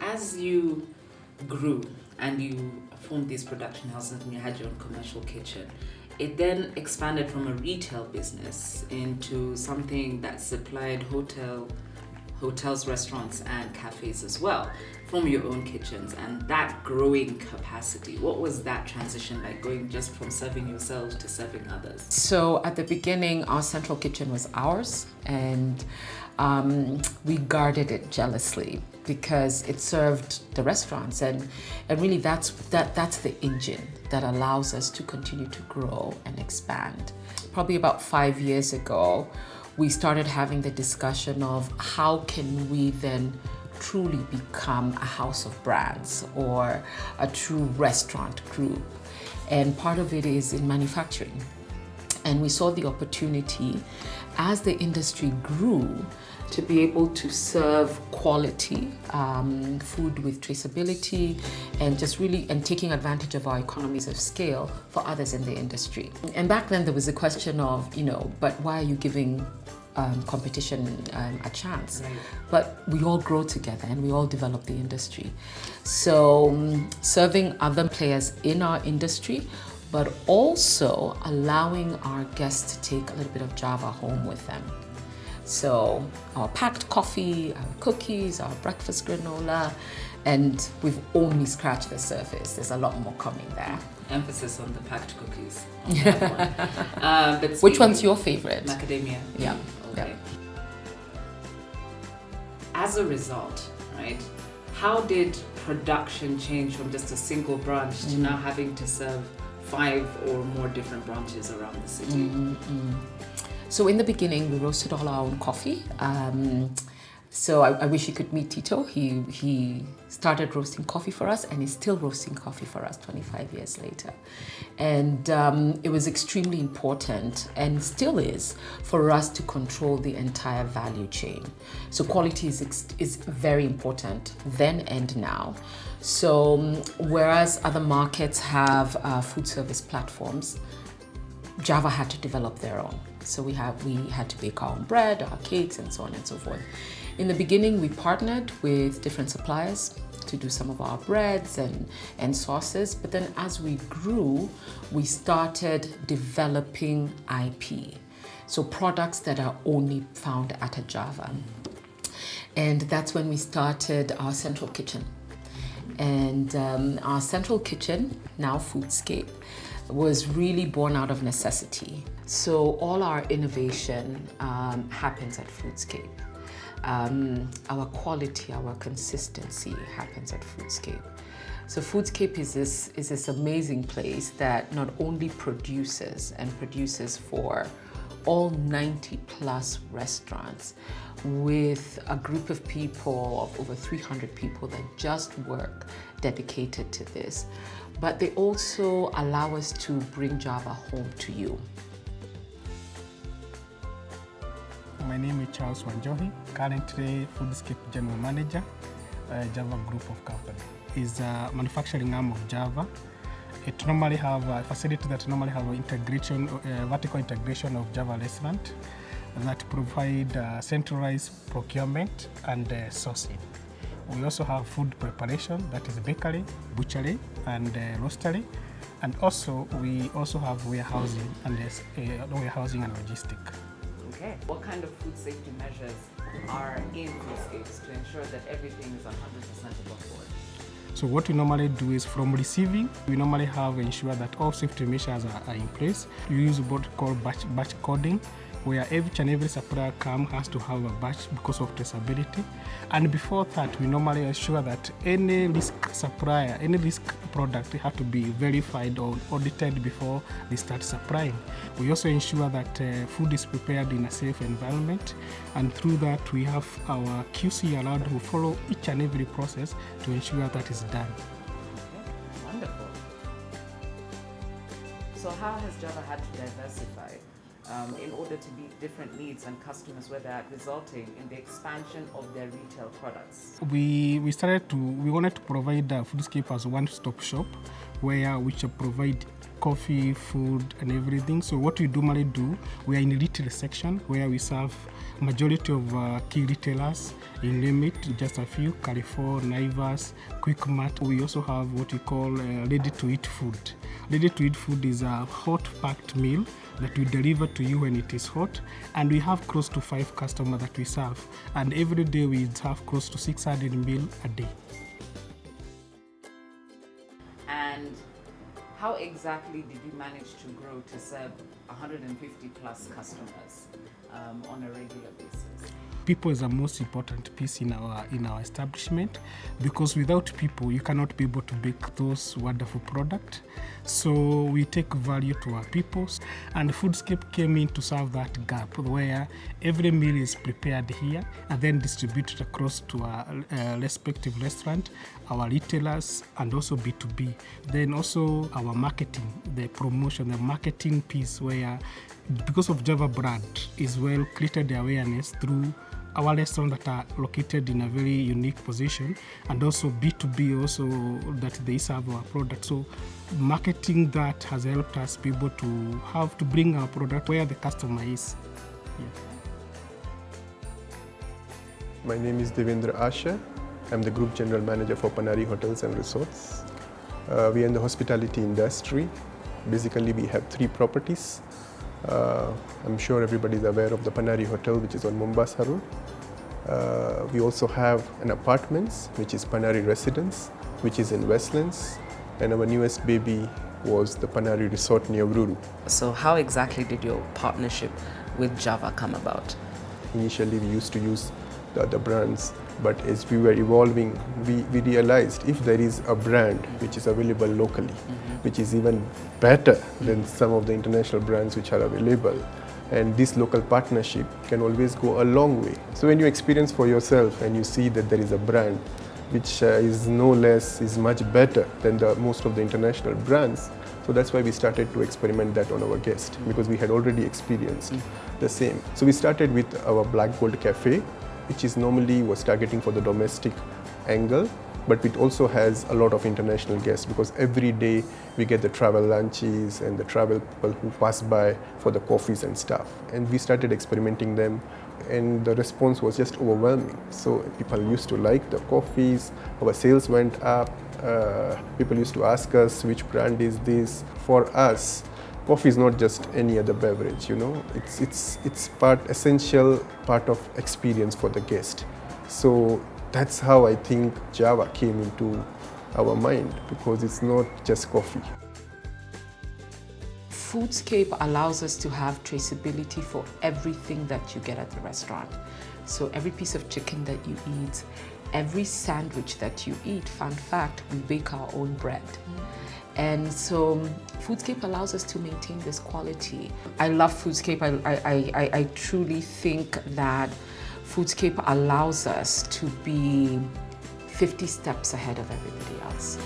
as you grew and you formed these production houses and you had your own commercial kitchen, it then expanded from a retail business into something that supplied hotels, restaurants, and cafes as well from your own kitchens, and that growing capacity. What was that transition like, going just from serving yourselves to serving others? So at the beginning, our central kitchen was ours, and we guarded it jealously because it served the restaurants, and really that's the engine that allows us to continue to grow and expand. Probably about 5 years ago, we started having the discussion of how can we then truly become a house of brands or a true restaurant group. And part of it is in manufacturing. And we saw the opportunity as the industry grew to be able to serve quality food with traceability and just really taking advantage of our economies of scale for others in the industry. And back then there was a question of, but why are you giving competition a chance? Right. But we all grow together and we all develop the industry. So serving other players in our industry, but also allowing our guests to take a little bit of Java home with them. So our packed coffee, our cookies, our breakfast granola, and we've only scratched the surface. There's a lot more coming there. Emphasis on the packed cookies. On that one. But Which one's your favorite? Macadamia. Yeah. Okay. Yeah. As a result, right, how did production change from just a single branch to now having to serve 5 or more different branches around the city? So in the beginning, we roasted all our own coffee. So I wish you could meet Tito. He started roasting coffee for us and is still roasting coffee for us 25 years later. And it was extremely important, and still is, for us to control the entire value chain. So quality is very important then and now. So whereas other markets have food service platforms, Java had to develop their own. So we had to bake our own bread, our cakes, and so on and so forth. In the beginning, we partnered with different suppliers to do some of our breads and sauces. But then as we grew, we started developing IP. So products that are only found at a Java. And that's when we started our central kitchen. And our central kitchen, now Foodscape, was really born out of necessity. So all our innovation happens at Foodscape. Our quality, our consistency happens at Foodscape. So Foodscape is this amazing place that not only produces for all 90 plus restaurants with a group of people, of over 300 people that just work dedicated to this, but they also allow us to bring Java home to you. My name is Charles Wanjohi, currently Foodscape General Manager, Java Group of Company. It's a manufacturing arm of Java. It normally have a facility that normally have vertical integration of Java restaurant that provide centralized procurement and sourcing. We also have food preparation, that is bakery, butchery, and roastery. And also, we also have warehousing and logistics. Okay. What kind of food safety measures are in Foodscapes to ensure that everything is 100% above board? So what we normally do is from receiving, we normally have ensure that all safety measures are in place. We use what we call batch coding, where each and every supplier has to have a batch because of traceability. And before that, we normally ensure that any risk supplier, any risk product have to be verified or audited before they start supplying. We also ensure that food is prepared in a safe environment, and through that we have our QC allowed who follow each and every process to ensure that is done. Okay, wonderful. So how has Java had to diversify in order to meet different needs and customers, where they're resulting in the expansion of their retail products? We wanted to provide Foodscape as a one-stop shop where we should provide coffee, food, and everything. So what we normally do, we are in the retail section where we serve majority of key retailers. In limit, just a few: Carrefour, Naivas, Quick Mart. We also have what we call ready-to-eat food. Ready-to-eat food is a hot packed meal that we deliver to you when it is hot, and we have close to 5 customers that we serve, and every day we have close to 600 meals a day. And how exactly did you manage to grow to serve 150 plus customers on a regular basis? People is the most important piece in our establishment, because without people you cannot be able to make those wonderful products. So we take value to our people, and Foodscape came in to serve that gap where every meal is prepared here and then distributed across to our respective restaurant, our retailers, and also B2B. Then also our marketing, the promotion, the marketing piece, where because of Java brand is well created the awareness through our restaurants that are located in a very unique position, and also B2B also that they serve our product. So marketing that has helped us be able to have to bring our product where the customer is. Yeah. My name is Devendra. I'm the Group General Manager for Panari Hotels and Resorts. We are in the hospitality industry. Basically, we have 3 properties. I'm sure everybody is aware of the Panari Hotel, which is on Mombasa Road. We also have an apartments, which is Panari Residence, which is in Westlands. And our newest baby was the Panari Resort near Ruru. So how exactly did your partnership with Java come about? Initially, we used to use the other brands, but as we were evolving, we realized if there is a brand which is available locally, which is even better than some of the international brands which are available, and this local partnership can always go a long way. So when you experience for yourself and you see that there is a brand which is no less, is much better than most of the international brands, so that's why we started to experiment that on our guests, because we had already experienced the same. So we started with our Black Gold Cafe, which is normally was targeting for the domestic angle, but it also has a lot of international guests, because every day we get the travel lunches and the travel people who pass by for the coffees and stuff. And we started experimenting them, and the response was just overwhelming. So people used to like the coffees, our sales went up, people used to ask us which brand is this. For us, coffee is not just any other beverage, you know. It's essential part of experience for the guest. So that's how I think Java came into our mind, because it's not just coffee. Foodscape allows us to have traceability for everything that you get at the restaurant. So every piece of chicken that you eat, every sandwich that you eat, fun fact, we bake our own bread. And so Foodscape allows us to maintain this quality. I love Foodscape. I truly think that Foodscape allows us to be 50 steps ahead of everybody else.